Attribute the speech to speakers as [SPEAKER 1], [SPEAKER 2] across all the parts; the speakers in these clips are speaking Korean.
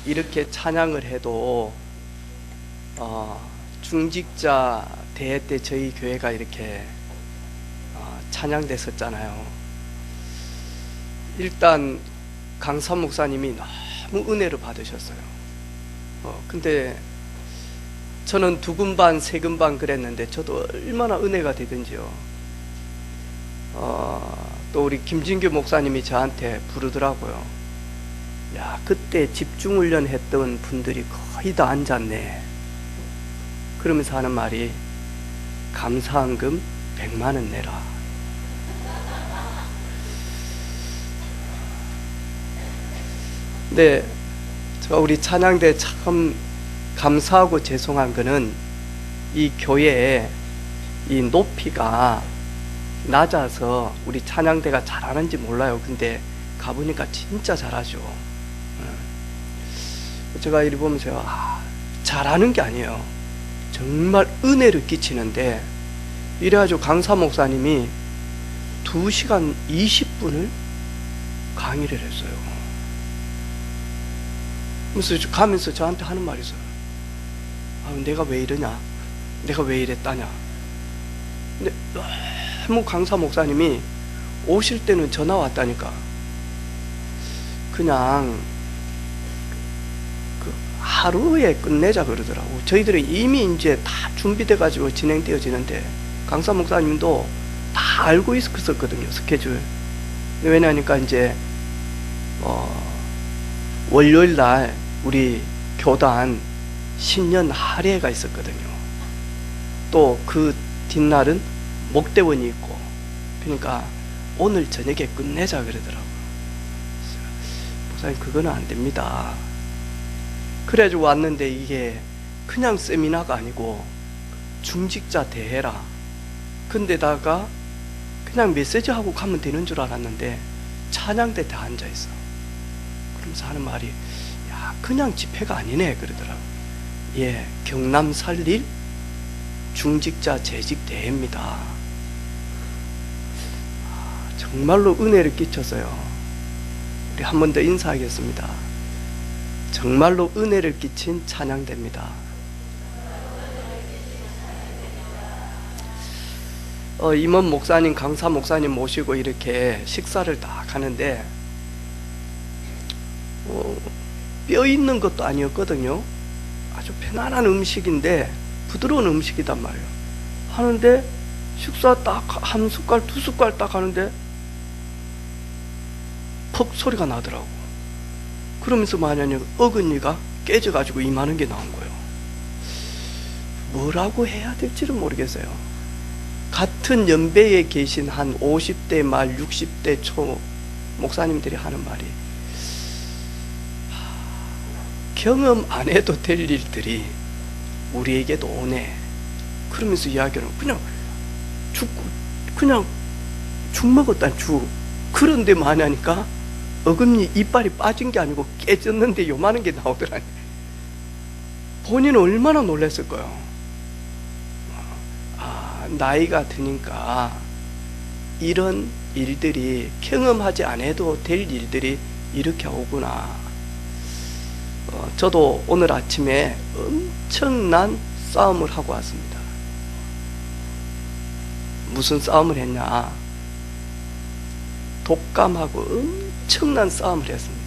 [SPEAKER 1] 이렇게 찬양을 해도 중직자 대회 때 저희 교회가 이렇게 찬양됐었잖아요. 일단 강사 목사님이 너무 은혜를 받으셨어요. 근데 저는 2금반 3금반 그랬는데 저도 얼마나 은혜가 되든지요. 또 우리 김진규 목사님이 저한테 부르더라고요. 야, 그때 집중훈련 했던 분들이 거의 다 앉았네. 그러면서 하는 말이, 감사한금 100만원 내라. 근데 우리 찬양대 참 감사하고 죄송한 거는, 이 교회에 이 높이가 낮아서 우리 찬양대가 잘하는지 몰라요. 근데 가보니까 진짜 잘하죠. 제가 이리 보면서 잘하는 게 아니에요. 정말 은혜를 끼치는데, 이래가지고 강사 목사님이 2시간 20분을 강의를 했어요. 그래서 가면서 저한테 하는 말이 있어요. 내가 왜 이러냐? 내가 왜 이랬다냐? 근데 너무 강사 목사님이 오실 때는 전화 왔다니까. 그냥 하루에 끝내자 그러더라고. 저희들은 이미 이제 다 준비돼 가지고 진행되어지는데, 강사 목사님도 다 알고 있었거든요, 스케줄. 왜냐하니까 이제 월요일 날 우리 교단 신년 할애가 있었거든요. 또 그 뒷날은 목대원이 있고, 그러니까 오늘 저녁에 끝내자 그러더라고요. 목사님, 그거는 안 됩니다. 그래가지고 왔는데, 이게 그냥 세미나가 아니고 중직자 대회라. 근데다가 그냥 메시지 하고 가면 되는 줄 알았는데 찬양대 다 앉아있어. 그러면서 하는 말이, 야, 그냥 집회가 아니네 그러더라고요. 예, 경남 살릴 중직자 재직 대회입니다. 정말로 은혜를 끼쳤어요. 우리 한 번 더 인사하겠습니다. 정말로 은혜를 끼친 찬양대입니다. 임원 목사님, 강사 목사님 모시고 이렇게 식사를 딱 하는데, 뼈 있는 것도 아니었거든요. 아주 편안한 음식인데 부드러운 음식이단 말이에요. 하는데 식사 딱 한 숟갈 2숟갈 딱 하는데 퍽 소리가 나더라고. 그러면서 만약에 어금니가 깨져가지고 이만한 게 나온 거예요. 뭐라고 해야 될지를 모르겠어요. 같은 연배에 계신 한 50대 말 60대 초 목사님들이 하는 말이, 경험 안 해도 될 일들이 우리에게도 오네. 그러면서 이야기는 그냥 죽 먹었다는 죽. 그런데 뭐하냐니까 어금니 이빨이 빠진 게 아니고 깨졌는데 요만한 게 나오더라니. 본인은 얼마나 놀랐을 거예요. 나이가 드니까 이런 일들이, 경험하지 않아도 될 일들이 이렇게 오구나. 저도 오늘 아침에 엄청난 싸움을 하고 왔습니다. 무슨 싸움을 했냐? 독감하고 엄청난 싸움을 했습니다.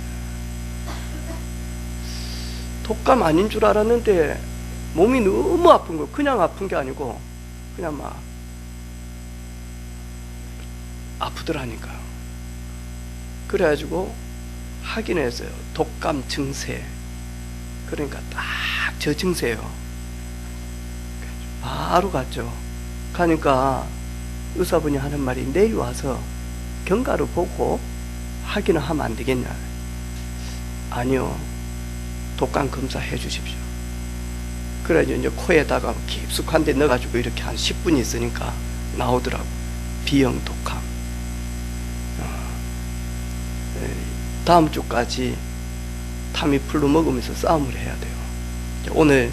[SPEAKER 1] 독감 아닌 줄 알았는데 몸이 너무 아픈 거예요. 그냥 아픈 게 아니고 그냥 막 아프더라니까요. 그래가지고 확인했어요. 독감 증세. 그러니까 딱 저 증세예요. 바로 갔죠. 가니까 의사분이 하는 말이, 내일 와서 경과를 보고 확인을 하면 안 되겠냐. 아니요, 독감 검사 해 주십시오. 그래가지고 이제 코에다가 깊숙한 데 넣어가지고 이렇게 한 10분 있으니까 나오더라고. B형 독감. 다음 주까지 타미플루 먹으면서 싸움을 해야 돼요. 오늘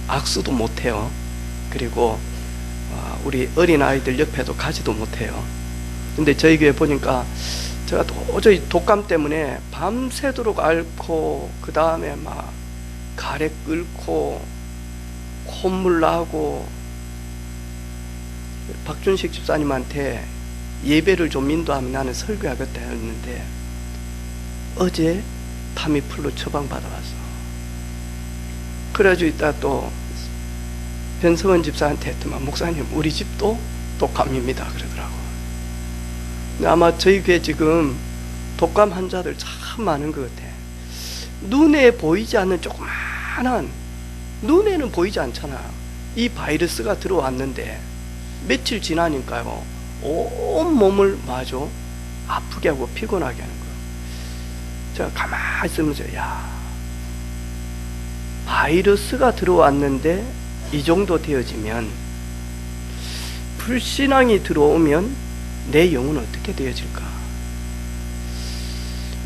[SPEAKER 1] 악수도 못해요. 그리고 우리 어린아이들 옆에도 가지도 못해요. 근데 저희 교회 보니까 제가 도저히 독감 때문에 밤새도록 앓고 그 다음에 막 가래 끓고 콧물 나고 박준식 집사님한테 예배를 좀 인도하면 나는 설교하겠다 했는데 어제 타미플루 처방받아왔어. 그래가지고 이따 또 변성원 집사한테 했더만 목사님 우리 집도 독감입니다 그러더라고. 근데 아마 저희 교회 지금 독감 환자들 참 많은 것 같아. 눈에 보이지 않는 조그마한, 눈에는 보이지 않잖아. 이 바이러스가 들어왔는데 며칠 지나니까요 온 몸을 마저 아프게 하고 피곤하게 하는 거예요. 제가 가만히 있으면서 야, 바이러스가 들어왔는데 이 정도 되어지면, 불신앙이 들어오면 내 영혼은 어떻게 되어질까?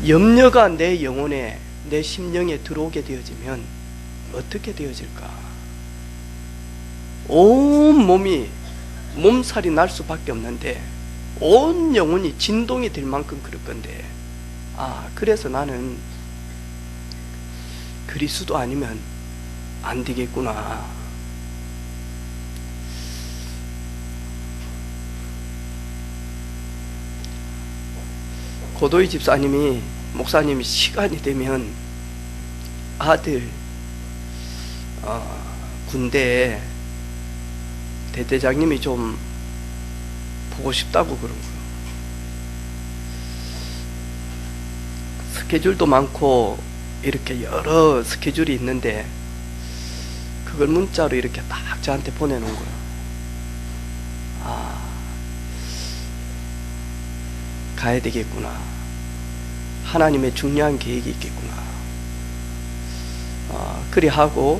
[SPEAKER 1] 염려가 내 영혼에, 내 심령에 들어오게 되어지면 어떻게 되어질까? 온 몸이 몸살이 날 수밖에 없는데 온 영혼이 진동이 될 만큼 그럴 건데, 그래서 나는 그리스도 아니면 안 되겠구나. 고도희 집사님이, 목사님이 시간이 되면 아들 군대에 대대장님이 좀 보고 싶다고 그런 거예요. 스케줄도 많고 이렇게 여러 스케줄이 있는데 그걸 문자로 이렇게 딱 저한테 보내놓은 거예요. 가야 되겠구나. 하나님의 중요한 계획이 있겠구나. 그리 하고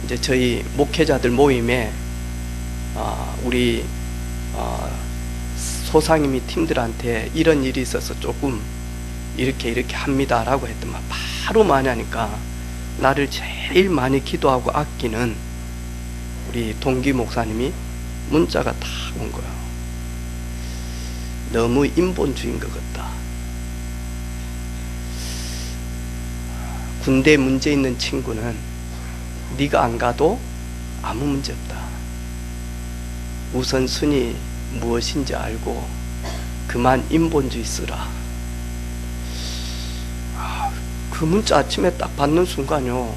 [SPEAKER 1] 이제 저희 목회자들 모임에 우리 소상임이 팀들한테 이런 일이 있어서 조금 이렇게 합니다 라고 했더만 바로 만나니까 나를 제일 많이 기도하고 아끼는 우리 동기 목사님이 문자가 딱 온 거예요. 너무 인본주의인 것 같다. 군대에 문제 있는 친구는 네가 안 가도 아무 문제 없다. 우선순위 무엇인지 알고 그만 인본주의 쓰라. 그 문자 아침에 딱 받는 순간요,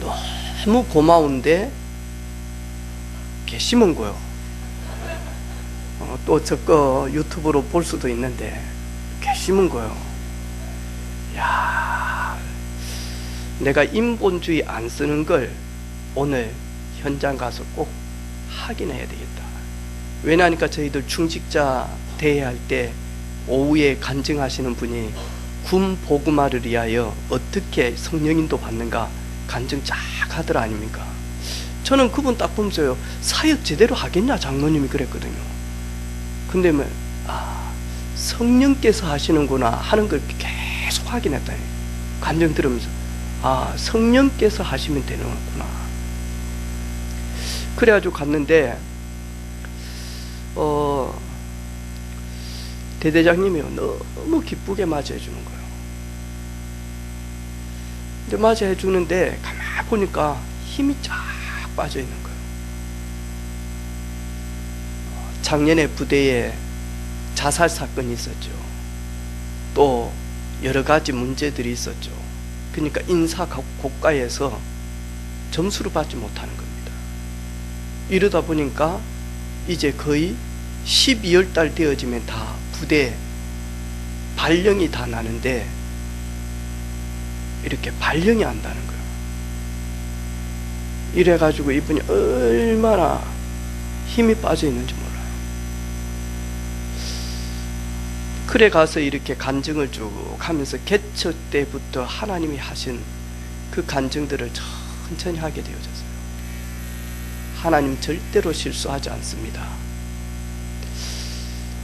[SPEAKER 1] 너무 고마운데 괘씸한 거요. 또 저거 유튜브로 볼 수도 있는데 괘씸한 거요. 야, 내가 인본주의 안 쓰는 걸 오늘 현장 가서 꼭 확인해야 되겠다. 왜냐하니까 저희들 중직자 대회할 때 오후에 간증하시는 분이 군 보그마를 위하여 어떻게 성령인도 받는가 간증 쫙 하더라 아닙니까? 저는 그분 딱 보면서요, 사역 제대로 하겠냐 장로님이 그랬거든요. 근데 뭐 성령께서 하시는구나 하는 걸 계속 확인했다니. 간증 들으면서 성령께서 하시면 되는구나. 그래가지고 갔는데 대대장님이요 너무 기쁘게 맞이해 주는 거예요. 근데 맞이해 주는데 가만히 보니까 힘이 쫙 빠져 있는 거예요. 작년에 부대에 자살 사건이 있었죠. 또 여러 가지 문제들이 있었죠. 그러니까 인사 고가에서 점수를 받지 못하는 겁니다. 이러다 보니까 이제 거의 12월 달 되어지면 다 부대 발령이 다 나는데 이렇게 발령이 안 나는 거예요. 이래가지고 이분이 얼마나 힘이 빠져 있는지 몰라요. 그래 가서 이렇게 간증을 쭉 하면서 개처 때부터 하나님이 하신 그 간증들을 천천히 하게 되어졌어요. 하나님 절대로 실수하지 않습니다.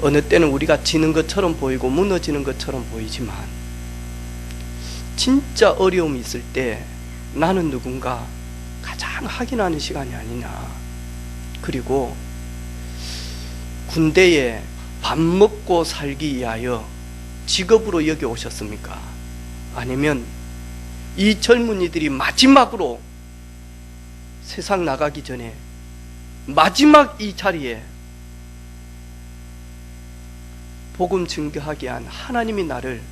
[SPEAKER 1] 어느 때는 우리가 지는 것처럼 보이고 무너지는 것처럼 보이지만 진짜 어려움이 있을 때 나는 누군가 가장 확인하는 시간이 아니냐. 그리고 군대에 밥 먹고 살기 위하여 직업으로 여겨 오셨습니까? 아니면 이 젊은이들이 마지막으로 세상 나가기 전에 마지막 이 자리에 복음 증거하게 한 하나님이 나를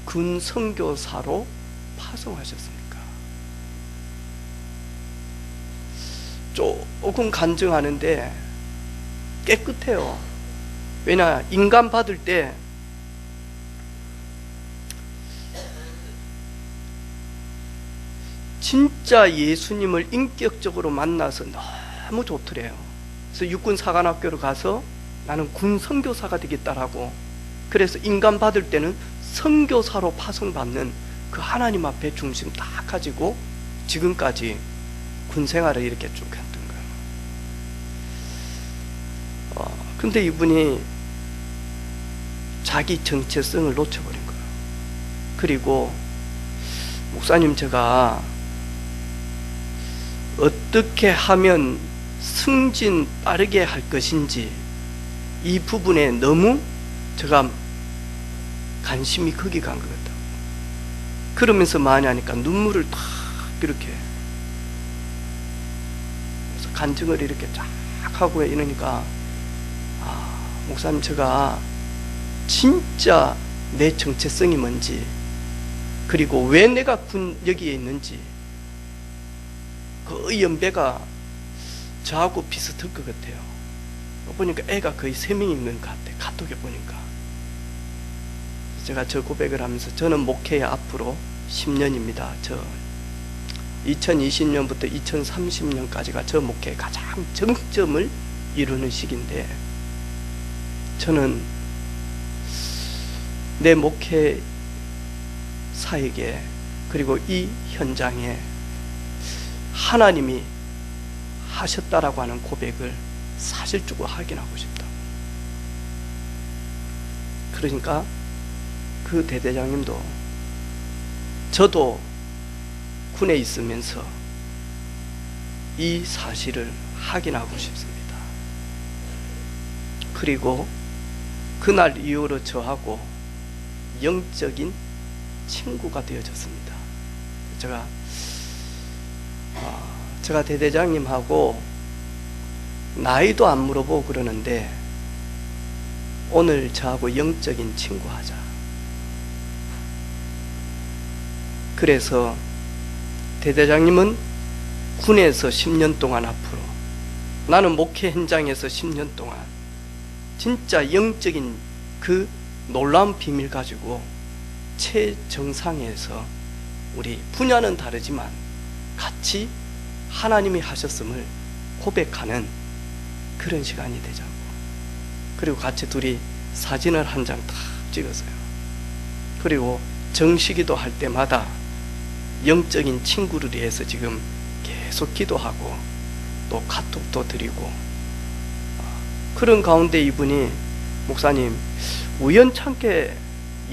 [SPEAKER 1] 군 선교사로 파송하셨습니까? 조금 간증하는데 깨끗해요. 왜냐, 인간 받을 때 진짜 예수님을 인격적으로 만나서 너무 좋더래요. 그래서 육군 사관학교로 가서 나는 군 선교사가 되겠다라고, 그래서 인간 받을 때는 선교사로 파송받는 그 하나님 앞에 중심 딱 가지고 지금까지 군 생활을 이렇게 쭉 했던 거예요. 근데 이분이 자기 정체성을 놓쳐버린 거예요. 그리고 목사님, 제가 어떻게 하면 승진 빠르게 할 것인지 이 부분에 너무 제가 관심이 거기 간 것 같다고. 그러면서 많이 하니까 눈물을 탁 이렇게, 그래서 간증을 이렇게 쫙 하고 이러니까, 목사님, 제가 진짜 내 정체성이 뭔지, 그리고 왜 내가 여기에 있는지, 그 연배가 저하고 비슷할 것 같아요. 보니까 애가 거의 3명 있는 것 같아, 카톡에 보니까. 제가 저 고백을 하면서, 저는 목회에 앞으로 10년입니다. 저 2020년부터 2030년까지가 저 목회의 가장 정점을 이루는 시기인데, 저는 내 목회 사에게, 그리고 이 현장에 하나님이 하셨다라고 하는 고백을 사실적으로 확인하고 싶다. 그러니까 그 대대장님도, 저도 군에 있으면서 이 사실을 확인하고 싶습니다. 그리고 그날 이후로 저하고 영적인 친구가 되어졌습니다. 제가 대대장님하고 나이도 안 물어보고 그러는데, 오늘 저하고 영적인 친구하자. 그래서 대대장님은 군에서 10년 동안 앞으로, 나는 목회 현장에서 10년 동안 진짜 영적인 그 놀라운 비밀 가지고 최정상에서 우리 분야는 다르지만 같이 하나님이 하셨음을 고백하는 그런 시간이 되자고. 그리고 같이 둘이 사진을 한 장 딱 찍었어요. 그리고 정식기도 할 때마다 영적인 친구를 위해서 지금 계속 기도하고 또 카톡도 드리고, 그런 가운데 이분이, 목사님, 우연찮게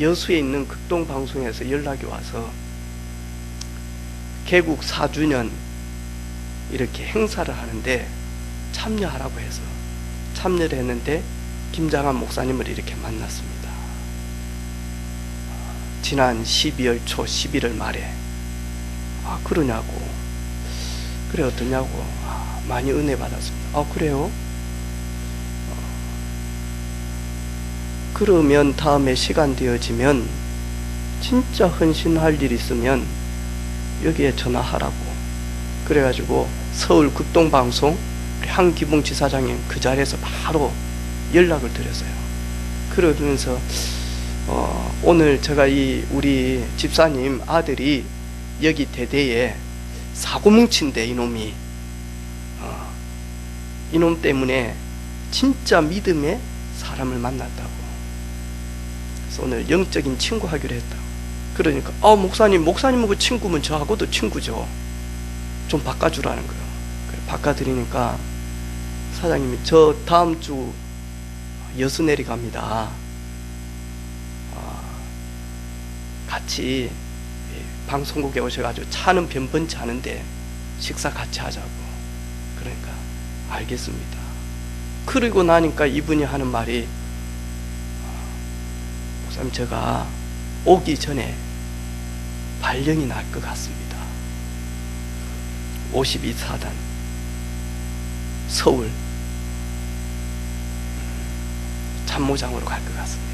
[SPEAKER 1] 여수에 있는 극동방송에서 연락이 와서 개국 4주년 이렇게 행사를 하는데 참여하라고 해서 참여를 했는데, 김장한 목사님을 이렇게 만났습니다. 지난 12월 초 11월 말에. 그러냐고. 그래, 어떠냐고. 많이 은혜 받았습니다. 그래요? 그러면 다음에 시간 되어지면 진짜 헌신할 일 있으면 여기에 전화하라고. 그래가지고 서울 극동방송 한기봉 지사장님 그 자리에서 바로 연락을 드렸어요. 그러면서 오늘 제가 우리 집사님 아들이 여기 대대에 사고 뭉친데, 이놈 때문에 진짜 믿음의 사람을 만났다고. 그래서 오늘 영적인 친구 하기로 했다고. 그러니까 목사님하고 친구면 저하고도 친구죠. 좀 바꿔주라는 거예요. 그래, 바꿔드리니까 사장님이, 저 다음 주 여수 내려갑니다. 같이 방송국에 오셔가지고 차는 변번치 않은데 식사 같이 하자고. 그러니까 알겠습니다. 그러고 나니까 이분이 하는 말이, 목사님, 제가 오기 전에 발령이 날 것 같습니다. 52사단 서울 참모장으로 갈 것 같습니다.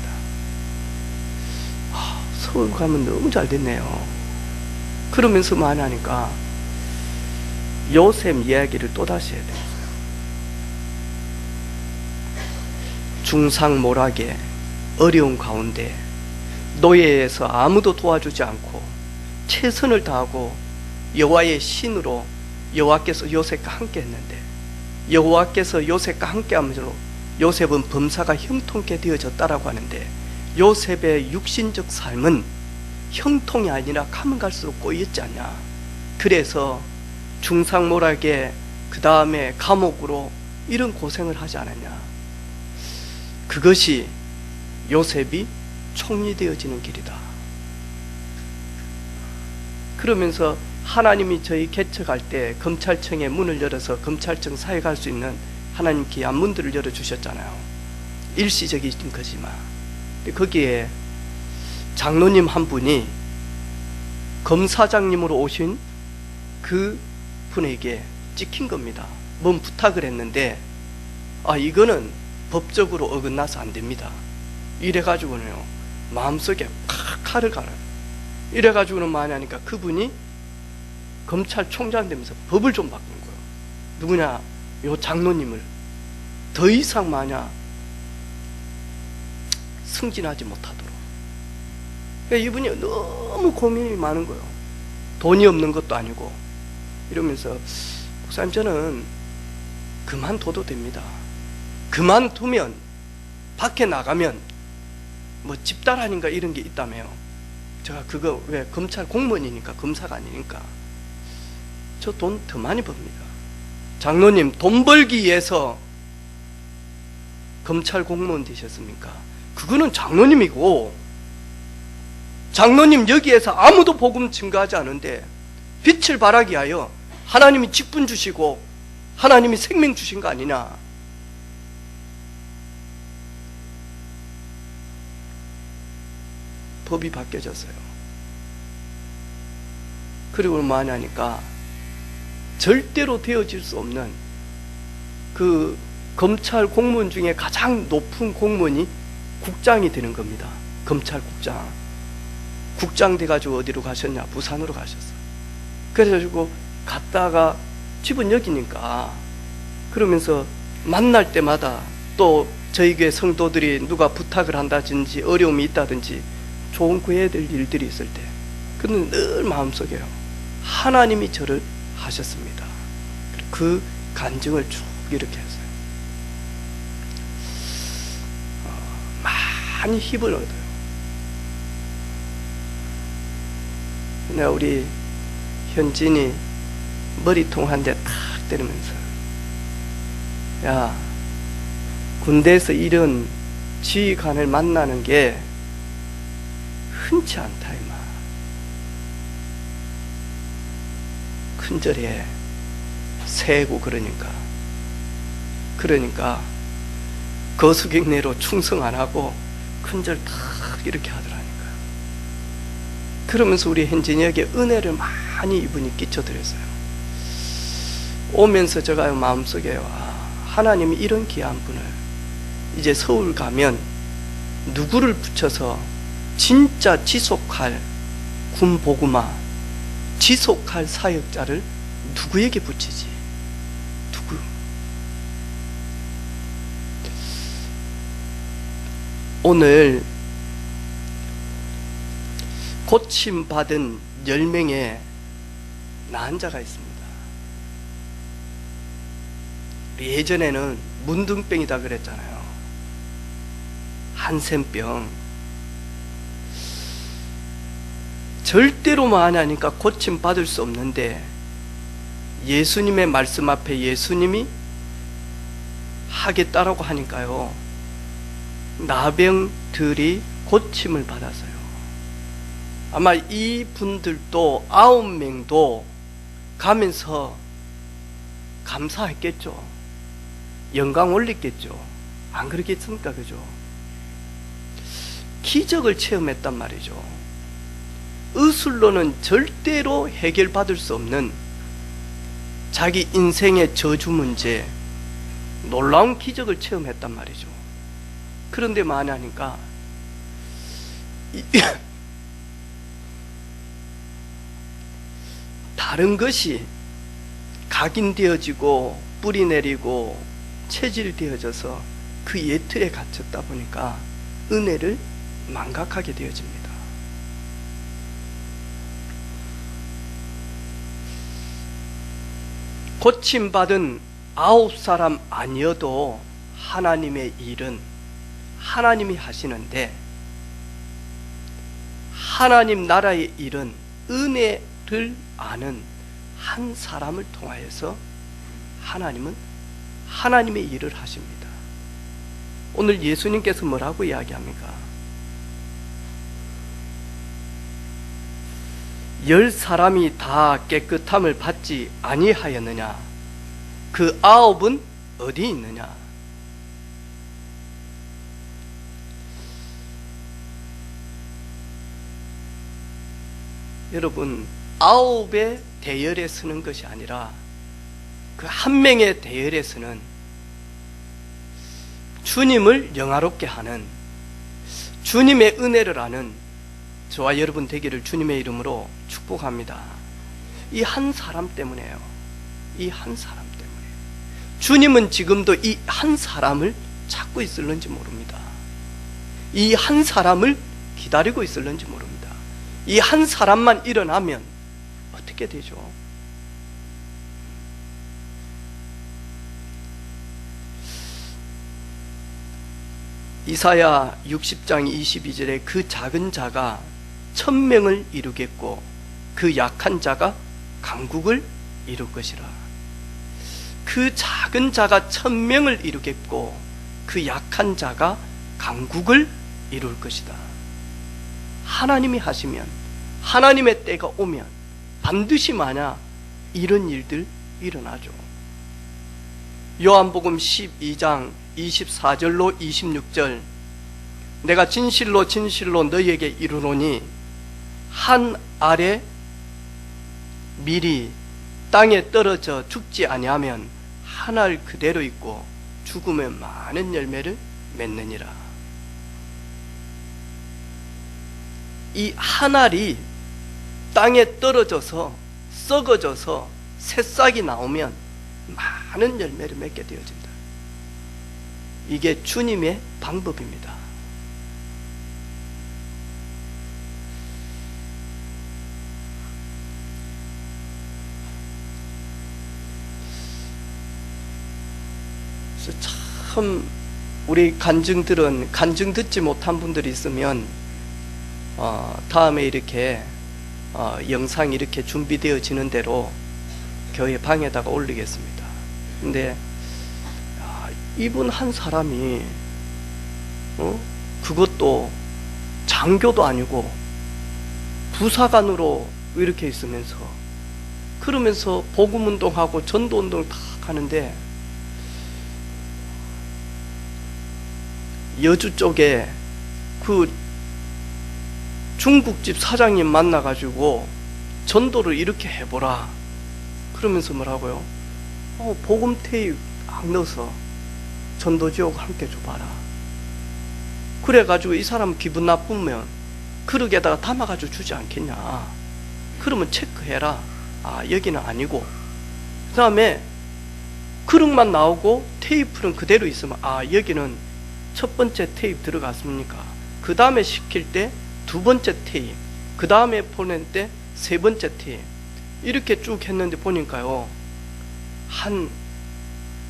[SPEAKER 1] 서울 가면 너무 잘 됐네요. 그러면서 하니까 요셉 이야기를 또다시 해야 돼요. 중상모락의 어려운 가운데 노예에서 아무도 도와주지 않고 최선을 다하고 여호와의 신으로 여호와께서 요셉과 함께 했는데, 여호와께서 요셉과 함께 하면서 요셉은 범사가 형통케 되어졌다라고 하는데, 요셉의 육신적 삶은 형통이 아니라 가면 갈수록 꼬였지 않냐. 그래서 중상모락에 그 다음에 감옥으로 이런 고생을 하지 않았냐. 그것이 요셉이 총리 되어지는 길이다. 그러면서 하나님이 저희 개척할 때 검찰청에 문을 열어서 검찰청 사역할 수 있는 하나님 귀한 문들을 열어주셨잖아요. 일시적인 거지만 거기에 장로님 한 분이 검사장님으로 오신 그 분에게 찍힌 겁니다. 뭔 부탁을 했는데 이거는 법적으로 어긋나서 안 됩니다. 이래가지고는요 마음속에 팍 칼을 갈아요. 이래가지고는 하니까 그분이 검찰총장 되면서 법을 좀 바꾼 거예요. 누구냐? 요 장로님을 더 이상 승진하지 못하도록. 그러니까 이분이 너무 고민이 많은 거예요. 돈이 없는 것도 아니고. 이러면서 목사님, 저는 그만둬도 됩니다. 그만두면 밖에 나가면 뭐 집단 아닌가 이런 게 있다며요. 제가 그거 왜 검찰 공무원이니까 검사가 아니니까 저 돈 더 많이 법니다. 장로님, 돈 벌기 위해서 검찰 공무원 되셨습니까? 그거는 장로님이고, 장로님 여기에서 아무도 복음 증거하지 않은데 빛을 발하기 위하여 하나님이 직분 주시고 하나님이 생명 주신 거 아니냐. 법이 바뀌어졌어요. 그리고 하니까 절대로 되어질 수 없는 그 검찰 공무원 중에 가장 높은 공무원이 국장이 되는 겁니다. 검찰국장. 국장 돼가지고 어디로 가셨냐? 부산으로 가셨어요. 그래가지고 갔다가 집은 여기니까 그러면서 만날 때마다 또 저희 교회 성도들이 누가 부탁을 한다든지 어려움이 있다든지 좋은 구해야 될 일들이 있을 때 그는 늘 마음속에요 하나님이 저를 하셨습니다. 그 간증을 쭉 이렇게 했어요. 많이 힘을 얻어요. 근데 우리 현진이 머리통 한 대 탁 때리면서, 야, 군대에서 이런 지휘관을 만나는 게 흔치 않다 이마. 큰절에 세고 그러니까 거수경례로 충성 안 하고 큰절 탁 이렇게 하더라니까요. 그러면서 우리 현진이에게 은혜를 많이 이분이 끼쳐드렸어요. 오면서 제가 마음속에 하나님이 이런 귀한 분을 이제 서울 가면 누구를 붙여서 진짜 지속할 군복음화, 지속할 사역자를 누구에게 붙이지? 누구? 오늘 고침받은 10명의 난자가 있습니다. 예전에는 문둥병이다 그랬잖아요. 한센병. 절대로 하니까 고침받을 수 없는데 예수님의 말씀 앞에 예수님이 하겠다라고 하니까요, 나병들이 고침을 받았어요. 아마 이 분들도 9명도 가면서 감사했겠죠. 영광 올렸겠죠. 안 그렇겠습니까? 그죠? 기적을 체험했단 말이죠. 의술로는 절대로 해결받을 수 없는 자기 인생의 저주 문제, 놀라운 기적을 체험했단 말이죠. 그런데 만약하니까 다른 것이 각인되어지고 뿌리 내리고 체질되어져서 그 예틀에 갇혔다 보니까 은혜를 망각하게 되어집니다. 고침받은 9사람 아니어도 하나님의 일은 하나님이 하시는데, 하나님 나라의 일은 은혜를 아는 한 사람을 통하여서 하나님은 하나님의 일을 하십니다. 오늘 예수님께서 뭐라고 이야기합니까? 10사람이 다 깨끗함을 받지 아니하였느냐? 그 9은 어디 있느냐? 여러분, 9의 대열에 서는 것이 아니라 그 한 명의 대열에 서는 주님을 영화롭게 하는, 주님의 은혜를 아는 저와 여러분 되기를 주님의 이름으로 축복합니다. 이 한 사람 때문에요. 이 한 사람 때문에. 주님은 지금도 이 한 사람을 찾고 있을는지 모릅니다. 이 한 사람을 기다리고 있을는지 모릅니다. 이 한 사람만 일어나면 어떻게 되죠? 이사야 60장 22절에 그 작은 자가 1000명을 이루겠고 그 약한 자가 강국을 이룰 것이라. 그 작은 자가 1000명을 이루겠고 그 약한 자가 강국을 이룰 것이다. 하나님이 하시면, 하나님의 때가 오면 반드시 마냐 이런 일들 일어나죠. 요한복음 12장 24절로 26절, 내가 진실로 진실로 너희에게 이르노니 한 알의 밀이 땅에 떨어져 죽지 아니하면 한 알 그대로 있고 죽으면 많은 열매를 맺느니라. 이 한 알이 땅에 떨어져서 썩어져서 새싹이 나오면 많은 열매를 맺게 되어진다. 이게 주님의 방법입니다. 그래서 참 우리 간증들은, 간증 듣지 못한 분들이 있으면 다음에 이렇게 영상이 이렇게 준비되어지는 대로 교회 방에다가 올리겠습니다. 근데 이분 한 사람이 그것도 장교도 아니고 부사관으로 이렇게 있으면서, 그러면서 복음운동하고 전도운동을 다 하는데, 여주 쪽에 그 중국집 사장님 만나가지고 전도를 이렇게 해보라 그러면서 뭐라고요? 복음 테이프 막 넣어서 전도지옥 함께 줘봐라. 그래가지고 이 사람 기분 나쁘면 그릇에다가 담아가지고 주지 않겠냐. 그러면 체크해라. 여기는 아니고. 그 다음에 그릇만 나오고 테이프는 그대로 있으면 여기는 첫 번째 테이프 들어갔습니까? 그 다음에 시킬 때 두 번째 테이프, 그 다음에 보낼 때 세 번째 테이프, 이렇게 쭉 했는데 보니까요, 한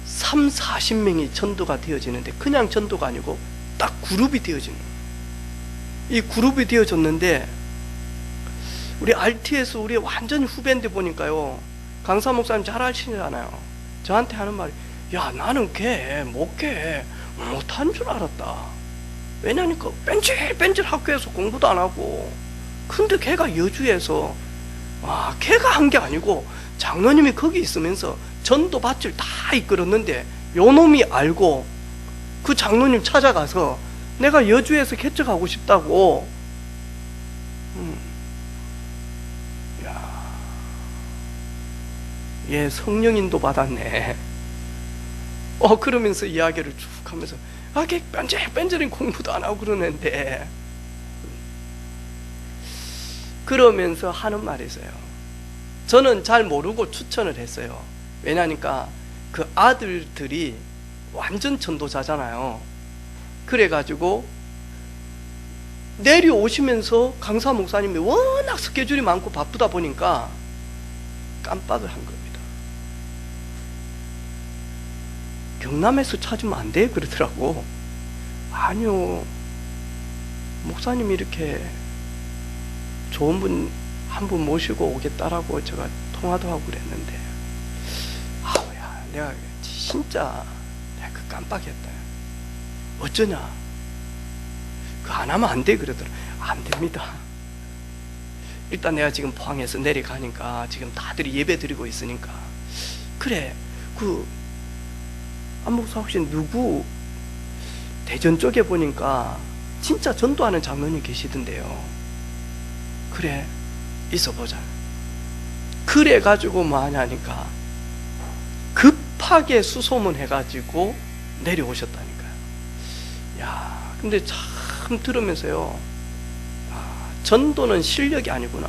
[SPEAKER 1] 30-40명이 전도가 되어지는데, 그냥 전도가 아니고 딱 그룹이 되어지는 거예요. 이 그룹이 되어졌는데, 우리 RT에서 우리 완전 후배인데 보니까요, 강사 목사님 잘 아시잖아요. 저한테 하는 말이, 야, 나는 걔 못해 못한 줄 알았다. 왜냐니까 뺀질 학교에서 공부도 안 하고, 근데 걔가 여주에서 걔가 한 게 아니고 장로님이 거기 있으면서 전도 밭을 다 이끌었는데, 요 놈이 알고 그 장로님 찾아가서 내가 여주에서 개척하고 싶다고. 야, 얘 성령인도 받았네. 그러면서 이야기를 쭉 하면서 걔 뺀질뺀질한 공부도 안 하고 그러는데, 그러면서 하는 말이 있어요. 저는 잘 모르고 추천을 했어요. 왜냐니까 그 아들들이 완전 전도자잖아요. 그래가지고 내려오시면서 강사 목사님이 워낙 스케줄이 많고 바쁘다 보니까 깜빡을 한 겁니다. 경남에서 찾으면 안 돼 그러더라고. 아니요, 목사님이 이렇게 좋은 분 한 분 모시고 오겠다라고 제가 통화도 하고 그랬는데, 아우야, 내가 진짜 내가 그 깜빡했다. 어쩌냐? 그거 안 하면 안 돼 그러더라. 안 됩니다. 일단 내가 지금 포항에서 내려가니까 지금 다들 예배 드리고 있으니까, 그래, 안목사 혹시 누구 대전 쪽에 보니까 진짜 전도하는 장로님 계시던데요. 그래, 있어보자. 그래가지고 뭐 하냐니까 급하게 수소문 해가지고 내려오셨다니까요. 야, 근데 참 들으면서요, 전도는 실력이 아니구나,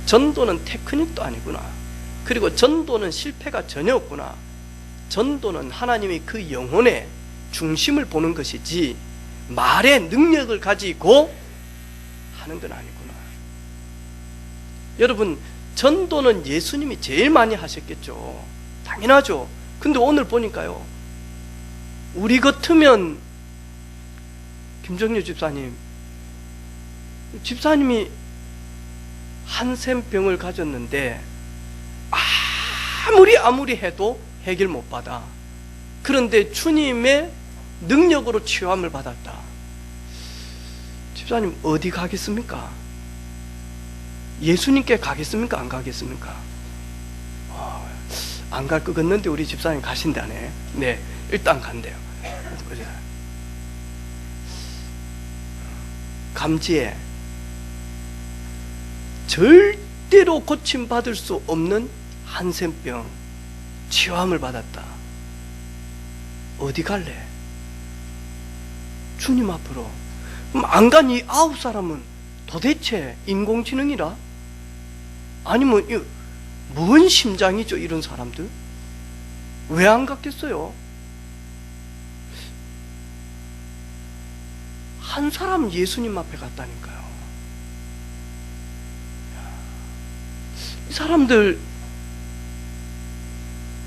[SPEAKER 1] 전도는 테크닉도 아니구나, 그리고 전도는 실패가 전혀 없구나, 전도는 하나님이 그 영혼의 중심을 보는 것이지 말의 능력을 가지고 하는 건 아니구나. 여러분, 전도는 예수님이 제일 많이 하셨겠죠. 당연하죠. 근데 오늘 보니까요, 우리 같으면 김정유 집사님이 한센병을 가졌는데 아무리 해도 해결 못 받아. 그런데 주님의 능력으로 치유함을 받았다. 집사님 어디 가겠습니까? 예수님께 가겠습니까? 안 가겠습니까? 안 갈 것 같는데 우리 집사님 가신다네. 네, 일단 간대요. 감지에 절대로 고침받을 수 없는 한센병 치유함을 받았다. 어디 갈래? 주님 앞으로. 그럼 안 간 이 9사람은 도대체 인공지능이라? 아니면 뭔 심장이죠, 이런 사람들? 왜 안 갔겠어요? 한 사람 예수님 앞에 갔다니까요. 이 사람들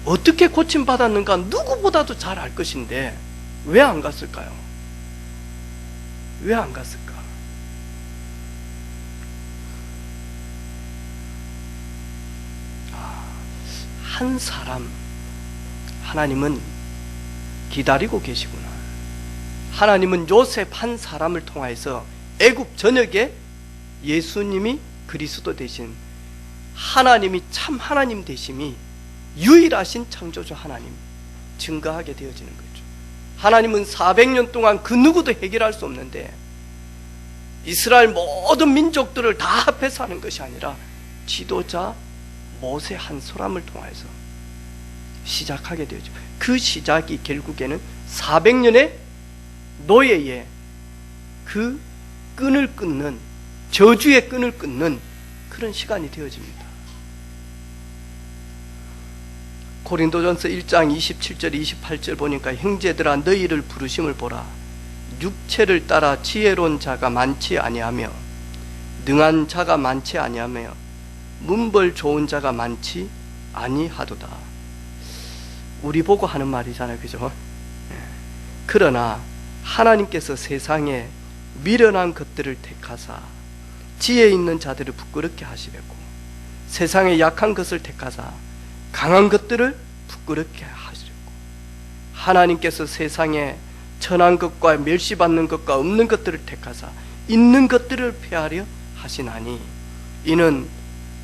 [SPEAKER 1] 어떻게 고침받았는가 누구보다도 잘 알 것인데 왜 안 갔을까요? 왜 안 갔을까? 한 사람, 하나님은 기다리고 계시구나. 하나님은 요셉 한 사람을 통하여서 애굽 전역에 예수님이 그리스도 되신 하나님이 참 하나님 되심이 유일하신 창조주 하나님 증거하게 되어지는 거죠. 하나님은 400년 동안 그 누구도 해결할 수 없는데 이스라엘 모든 민족들을 다 합해서 하는 것이 아니라 지도자 모세 한 사람을 통해서 시작하게 되죠. 그 시작이 결국에는 400년의 노예의 그 끈을 끊는, 저주의 끈을 끊는 그런 시간이 되어집니다. 고린도전서 1장 27절 28절 보니까 형제들아 너희를 부르심을 보라. 육체를 따라 지혜로운 자가 많지 아니하며 능한 자가 많지 아니하며 문벌 좋은 자가 많지 아니하도다. 우리 보고 하는 말이잖아요, 그죠? 그러나 하나님께서 세상에 미련한 것들을 택하사 지혜 있는 자들을 부끄럽게 하시려고 세상에 약한 것을 택하사 강한 것들을 부끄럽게 하시려고 하나님께서 세상에 천한 것과 멸시받는 것과 없는 것들을 택하사 있는 것들을 폐하려 하시나니 이는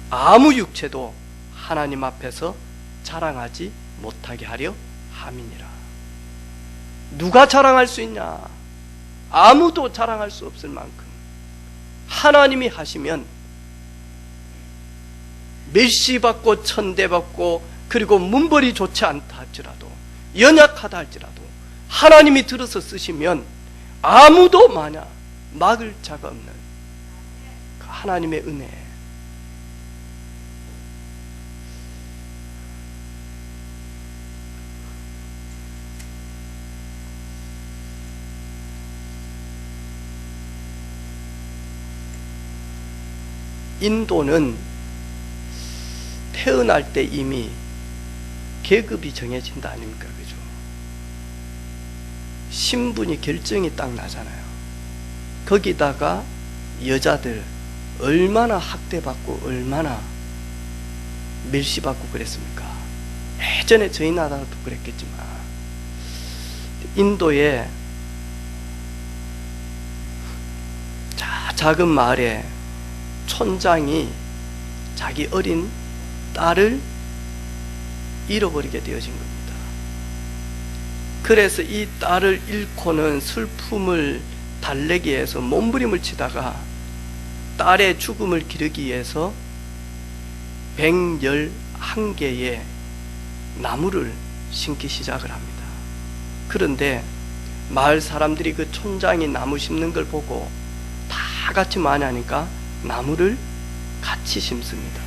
[SPEAKER 1] 아무 육체도 하나님 앞에서 자랑하지 못하게 하려 함이니라. 누가 자랑할 수 있냐? 아무도 자랑할 수 없을 만큼 하나님이 하시면 멸시받고 천대받고 그리고 문벌이 좋지 않다 할지라도 연약하다 할지라도 하나님이 들어서 쓰시면 아무도 마냐 막을 자가 없는 그 하나님의 은혜. 인도는 태어날 때 이미 계급이 정해진다 아닙니까? 그죠? 신분이 결정이 딱 나잖아요. 거기다가 여자들 얼마나 학대받고 얼마나 멸시받고 그랬습니까? 예전에 저희 나라도 그랬겠지만 인도의 작은 마을에 촌장이 자기 어린 딸을 잃어버리게 되어진 겁니다. 그래서 이 딸을 잃고는 슬픔을 달래기 위해서 몸부림을 치다가 딸의 죽음을 기르기 위해서 111개의 나무를 심기 시작을 합니다. 그런데 마을 사람들이 그 촌장이 나무 심는 걸 보고 다 같이 마냐니까 나무를 같이 심습니다.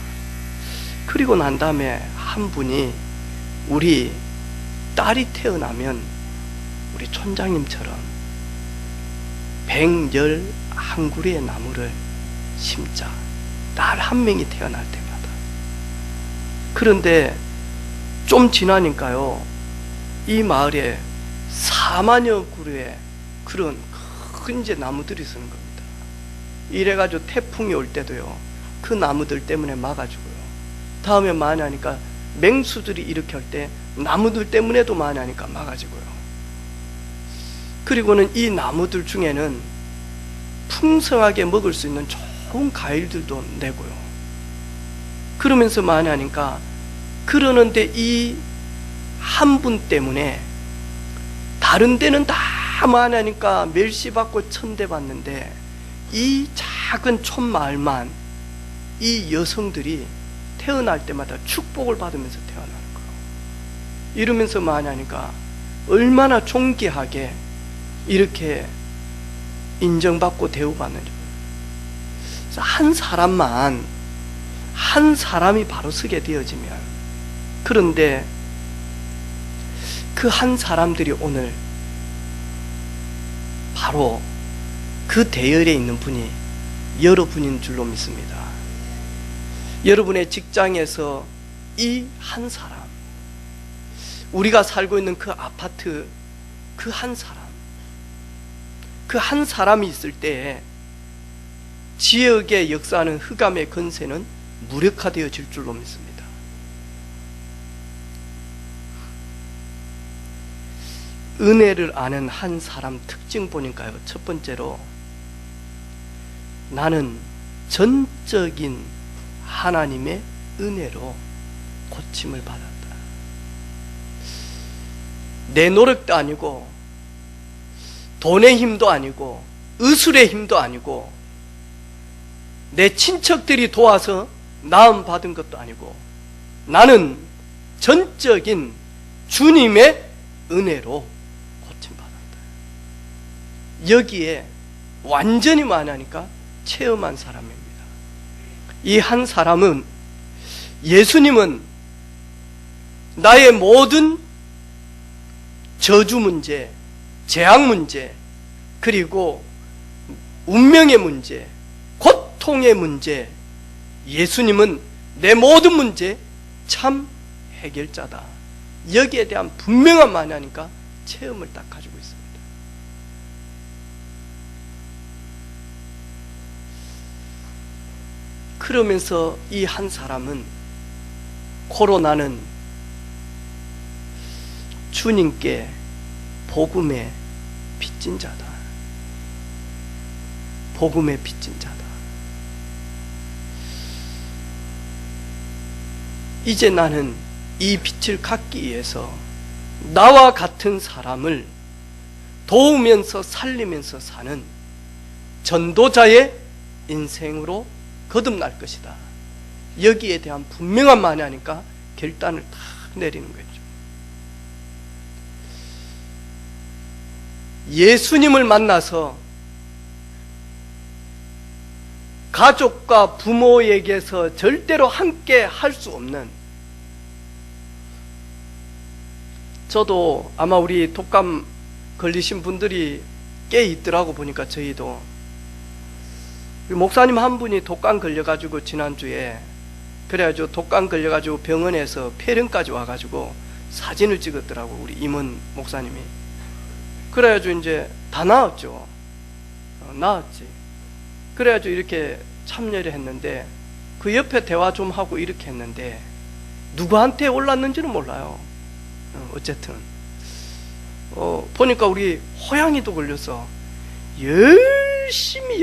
[SPEAKER 1] 그리고 난 다음에 한 분이 우리 딸이 태어나면 우리 촌장님처럼 111그루의 나무를 심자. 딸 한 명이 태어날 때마다. 그런데 좀 지나니까요, 이 마을에 4만여 그루의 그런 큰 이제 나무들이 서는 겁니다. 이래가지고 태풍이 올 때도요, 그 나무들 때문에 막아주고요. 다음에 많이 하니까 맹수들이 이렇게 할 때 나무들 때문에도 많이 하니까 막아지고요. 그리고는 이 나무들 중에는 풍성하게 먹을 수 있는 좋은 과일들도 내고요. 그러면서 많이 하니까, 그러는데 이 한 분 때문에 다른 데는 다 많이 하니까 멸시받고 천대받는데 이 작은 촌마을만 이 여성들이 태어날 때마다 축복을 받으면서 태어나는 거예요. 이러면서 많이 하니까 얼마나 존귀하게 이렇게 인정받고 대우받는지. 한 사람이 바로 서게 되어지면, 그런데 그 한 사람들이 오늘 바로 그 대열에 있는 분이 여러분인 줄로 믿습니다. 여러분의 직장에서 이 한 사람, 우리가 살고 있는 그 아파트 그 한 사람, 그 한 사람이 있을 때에 지역에 역사하는 흑암의 권세는 무력화되어질 줄로 믿습니다. 은혜를 아는 한 사람 특징 보니까요, 첫 번째로 나는 전적인 하나님의 은혜로 고침을 받았다. 내 노력도 아니고 돈의 힘도 아니고 의술의 힘도 아니고 내 친척들이 도와서 나음 받은 것도 아니고, 나는 전적인 주님의 은혜로 고침받았다. 여기에 완전히 만하니까 체험한 사람입니다. 이 한 사람은, 예수님은 나의 모든 저주 문제, 재앙 문제, 그리고 운명의 문제, 고통의 문제, 예수님은 내 모든 문제 참 해결자다. 여기에 대한 분명한 만하니까 체험을 딱 가지고 있습니다. 그러면서 이 한 사람은, 코로나는 주님께 복음의 빚진 자다. 복음의 빚진 자다. 이제 나는 이 빛을 갖기 위해서 나와 같은 사람을 도우면서 살리면서 사는 전도자의 인생으로 거듭날 것이다. 여기에 대한 분명한 만야니까 결단을 딱 내리는 거죠. 예수님을 만나서 가족과 부모에게서 절대로 함께 할 수 없는, 저도 아마 우리 독감 걸리신 분들이 꽤 있더라고 보니까, 저희도 목사님 한 분이 독감 걸려가지고 지난주에, 그래가지고 독감 걸려가지고 병원에서 폐렴까지 와가지고 사진을 찍었더라고, 우리 임원 목사님이. 그래가지고 이제 다 나았죠. 나았지. 그래가지고 이렇게 참여를 했는데, 그 옆에 대화 좀 하고 이렇게 했는데 누구한테 올랐는지는 몰라요. 어쨌든 보니까 우리 호양이도 걸려서 열심히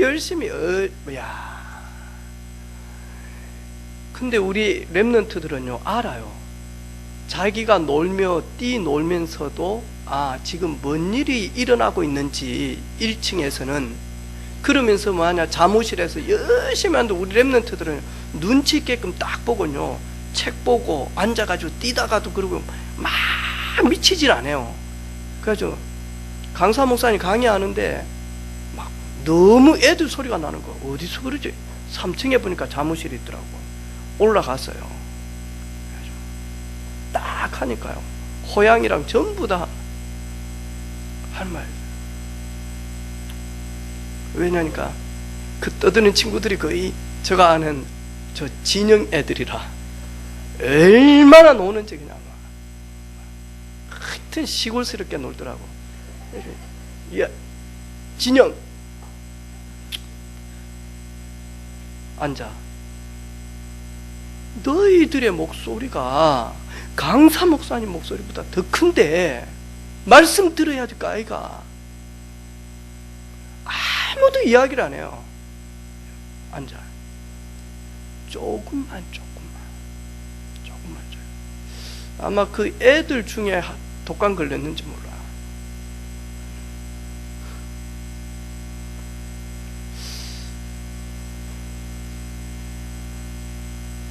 [SPEAKER 1] 야. 근데 우리 랩런트들은요, 알아요. 자기가 놀며 뛰놀면서도 지금 뭔 일이 일어나고 있는지 1층에서는, 그러면서 뭐하냐, 사무실에서 열심히 하는데 우리 랩런트들은 눈치 있게끔 딱 보고요, 책 보고 앉아가지고 뛰다가도 그러고 막 미치질 않아요. 그래가지고 강사 목사님 강의하는데 막 너무 애들 소리가 나는 거. 어디서 그러지? 3층에 보니까 사무실이 있더라고. 올라갔어요. 딱 하니까요, 호양이랑 전부 다 할 말. 왜냐니까 그 떠드는 친구들이 거의 제가 아는 저 진영 애들이라 얼마나 노는지 그냥 하여튼 시골스럽게 놀더라고. 야, 진영 앉아. 너희들의 목소리가 강사 목사님 목소리보다 더 큰데 말씀 들어야 될까 아이가. 아무도 이야기를 안 해요. 앉아. 조금만 줘요. 아마 그 애들 중에 독감 걸렸는지 몰라.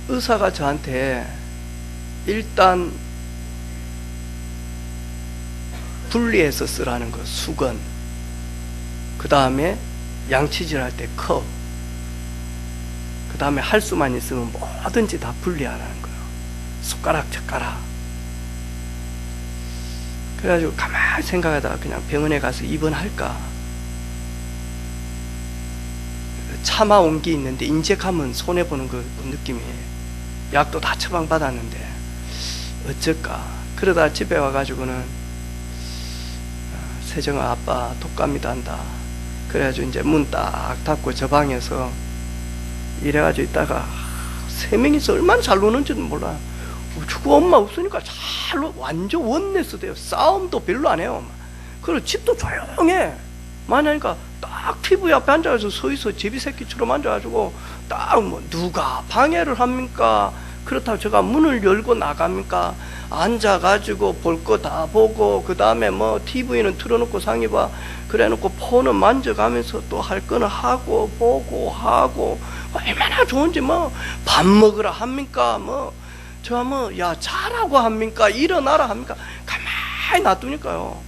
[SPEAKER 1] 의사가 저한테 일단 분리해서 쓰라는 거, 수건, 그 다음에 양치질 할 때 컵, 그 다음에 할 수만 있으면 뭐든지 다 분리하라는 거예요. 숟가락, 젓가락. 그래가지고 가만히 생각하다가 그냥 병원에 가서 입원할까. 차마 온기 있는데 인젝하면 손해보는 그 느낌이에요. 약도 다 처방받았는데 어쩔까. 그러다 집에 와가지고는 세정아, 아빠 독감이다 한다. 그래가지고 이제 문 딱 닫고 저 방에서 이래가지고 있다가 3명이서 얼마나 잘 노는지는 몰라. 주고 엄마 없으니까 잘 완전 원네스 돼요. 싸움도 별로 안 해요. 그리고 집도 조용해. 만약이니까 딱 TV 앞에 앉아서 서있어. 제비새끼처럼 앉아가지고 딱 뭐 누가 방해를 합니까? 그렇다고 제가 문을 열고 나갑니까? 앉아가지고 볼 거 다 보고, 그 다음에 뭐 TV는 틀어놓고 상의 봐. 그래 놓고 폰은 만져가면서 또 할 거는 하고 보고 하고, 얼마나 좋은지. 뭐 밥 먹으라 합니까? 뭐 저 뭐 야 자라고 합니까? 일어나라 합니까? 가만히 놔두니까요.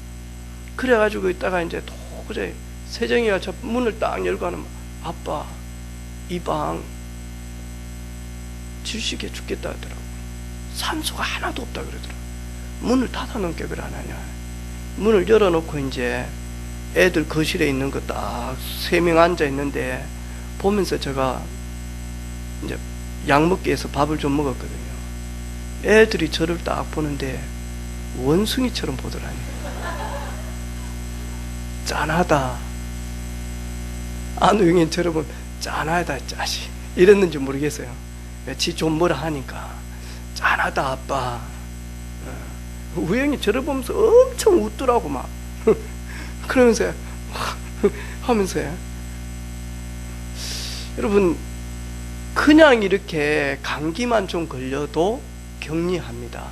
[SPEAKER 1] 그래가지고 있다가 이제 도저히 세정이가 저 문을 딱 열고 하는, 아빠 이 방 질식해 죽겠다 하더라고. 산소가 하나도 없다 그러더라고. 문을 닫아놓은 게 왜 안 하냐. 문을 열어놓고 이제 애들 거실에 있는 거 딱 3명 앉아 있는데 보면서 제가 이제 약 먹기 위해서 밥을 좀 먹었거든요. 애들이 저를 딱 보는데 원숭이처럼 보더라니. 짠하다. 안우영이 저러면 짠하다 짜식 이랬는지 모르겠어요. 지 좀 뭐라 하니까 짠하다 아빠. 우영이 저를 보면서 엄청 웃더라고 막. 그러면서 하면서요. 여러분, 그냥 이렇게 감기만 좀 걸려도 격리합니다.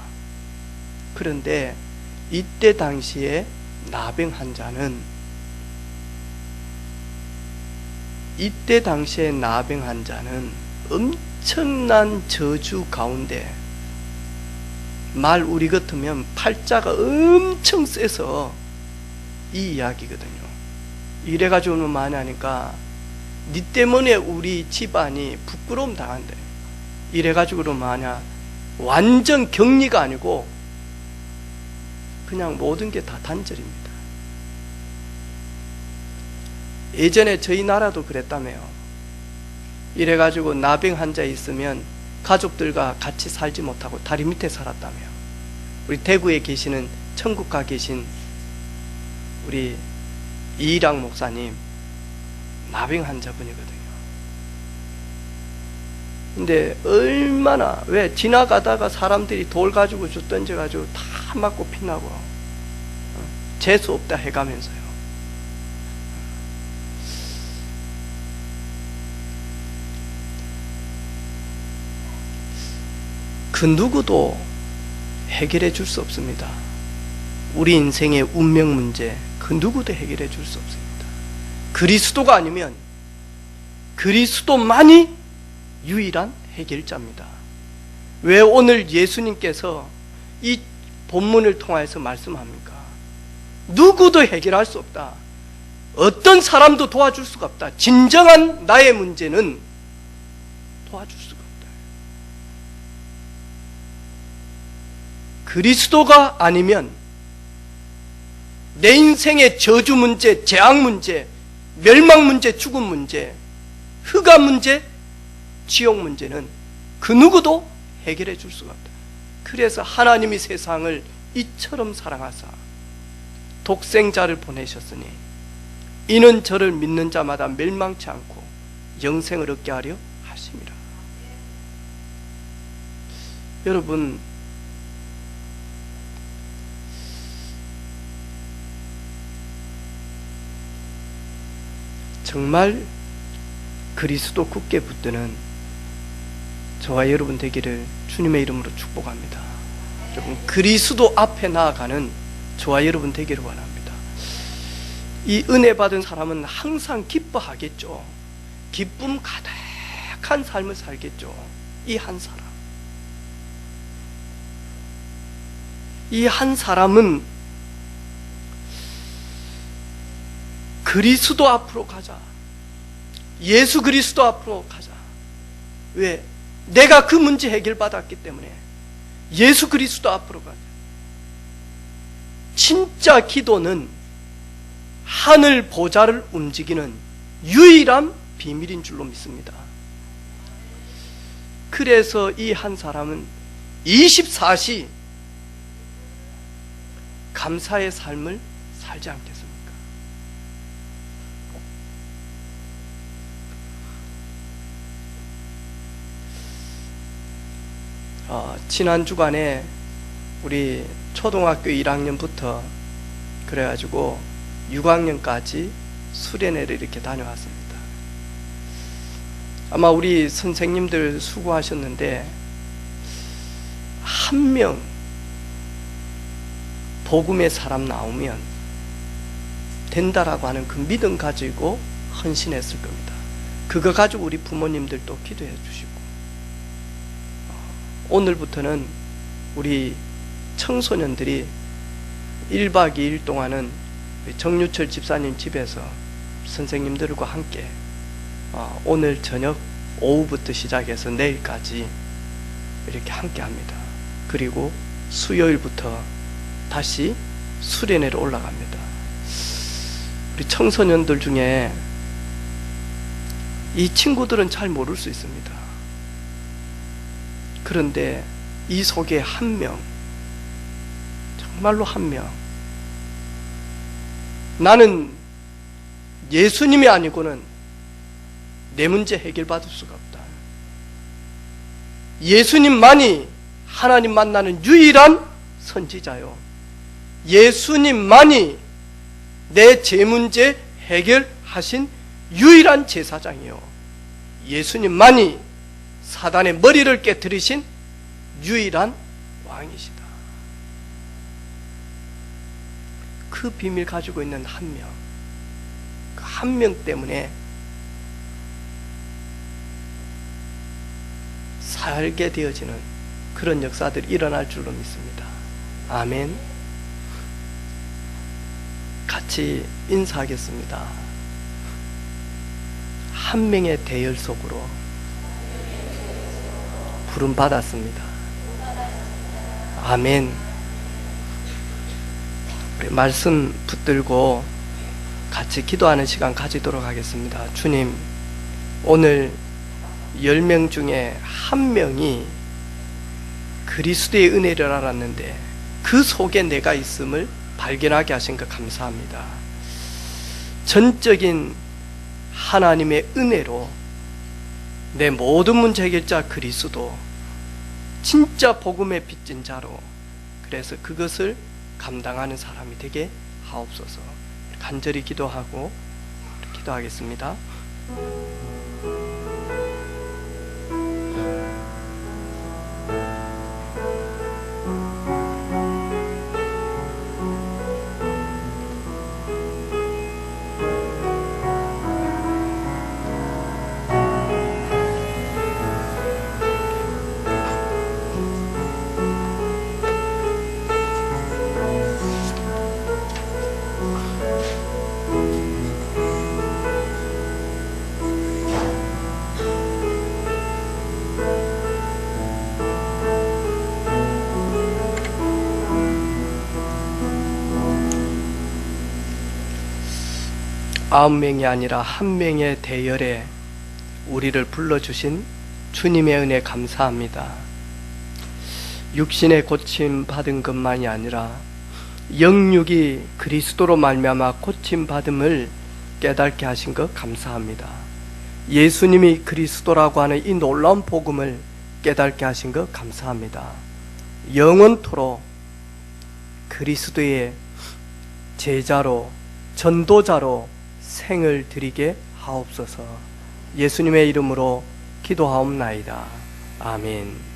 [SPEAKER 1] 그런데 이때 당시에 나병 환자는 이때 당시에 나병 환자는 엄청난 저주 가운데 말 우리 같으면 팔자가 엄청 세서 이 이야기거든요. 이래가지고 많이 하니까 니 때문에 우리 집안이 부끄러움 당한대. 이래가지고 마냐 완전 격리가 아니고 그냥 모든 게 다 단절입니다. 예전에 저희 나라도 그랬다며요. 이래가지고 나병 환자 있으면 가족들과 같이 살지 못하고 다리 밑에 살았다며. 우리 대구에 계시는 천국가 계신 우리 이일학 목사님 나병 환자분이거든요. 근데 얼마나, 왜 지나가다가 사람들이 돌 가지고 저 던져가지고 다 맞고 피나고 재수 없다 해가면서요. 그 누구도 해결해 줄 수 없습니다. 우리 인생의 운명 문제 그 누구도 해결해 줄 수 없습니다. 그리스도가 아니면 그리스도만이 유일한 해결자입니다. 왜 오늘 예수님께서 이 본문을 통해서 말씀합니까? 누구도 해결할 수 없다. 어떤 사람도 도와줄 수가 없다. 진정한 나의 문제는 도와줄 수가 없다. 그리스도가 아니면 내 인생의 저주 문제, 재앙 문제, 멸망 문제, 죽음 문제, 흑암 문제, 지옥 문제는 그 누구도 해결해 줄 수가 없다. 그래서 하나님이 세상을 이처럼 사랑하사 독생자를 보내셨으니 이는 저를 믿는 자마다 멸망치 않고 영생을 얻게 하려 하심이라. 여러분, 정말 그리스도 굳게 붙드는 저와 여러분 되기를 주님의 이름으로 축복합니다. 여러분, 그리스도 앞에 나아가는 저와 여러분 되기를 원합니다. 이 은혜 받은 사람은 항상 기뻐하겠죠. 기쁨 가득한 삶을 살겠죠. 이 한 사람, 이 한 사람은 그리스도 앞으로 가자. 예수 그리스도 앞으로 가자. 왜? 내가 그 문제 해결받았기 때문에 예수 그리스도 앞으로 가자. 진짜 기도는 하늘 보좌를 움직이는 유일한 비밀인 줄로 믿습니다. 그래서 이 한 사람은 24시 감사의 삶을 살지 않겠습니까? 지난 주간에 우리 초등학교 1학년부터 그래가지고 6학년까지 수련회를 이렇게 다녀왔습니다. 아마 우리 선생님들 수고하셨는데 한 명 복음의 사람 나오면 된다라고 하는 그 믿음 가지고 헌신했을 겁니다. 그거 가지고 우리 부모님들도 기도해 주시고, 오늘부터는 우리 청소년들이 1박 2일 동안은 정유철 집사님 집에서 선생님들과 함께 오늘 저녁 오후부터 시작해서 내일까지 이렇게 함께 합니다. 그리고 수요일부터 다시 수련회로 올라갑니다. 우리 청소년들 중에 이 친구들은 잘 모를 수 있습니다. 그런데 이 속에 한 명, 정말로 한 명, 나는 예수님이 아니고는 내 문제 해결받을 수가 없다. 예수님만이 하나님 만나는 유일한 선지자요, 예수님만이 내 제 문제 해결하신 유일한 제사장이요, 예수님만이 사단의 머리를 깨뜨리신 유일한 왕이시다. 그 비밀 가지고 있는 한 명, 그 한 명 때문에 살게 되어지는 그런 역사들이 일어날 줄로 믿습니다. 아멘. 같이 인사하겠습니다. 한 명의 대열 속으로 부름 받았습니다. 아멘. 우리 말씀 붙들고 같이 기도하는 시간 가지도록 하겠습니다. 주님, 오늘 10명 중에 한 명이 그리스도의 은혜를 알았는데 그 속에 내가 있음을 발견하게 하신 것 감사합니다. 전적인 하나님의 은혜로 내 모든 문제 해결자 그리스도, 진짜 복음의 빚진 자로, 그래서 그것을 감당하는 사람이 되게 하옵소서. 간절히 기도하고 기도하겠습니다. 아홉 명이 아니라 한 명의 대열에 우리를 불러주신 주님의 은혜 감사합니다. 육신의 고침 받은 것만이 아니라 영육이 그리스도로 말미암아 고침 받음을 깨닫게 하신 것 감사합니다. 예수님이 그리스도라고 하는 이 놀라운 복음을 깨닫게 하신 것 감사합니다. 영원토록 그리스도의 제자로, 전도자로 생을 드리게 하옵소서. 예수님의 이름으로 기도하옵나이다. 아멘.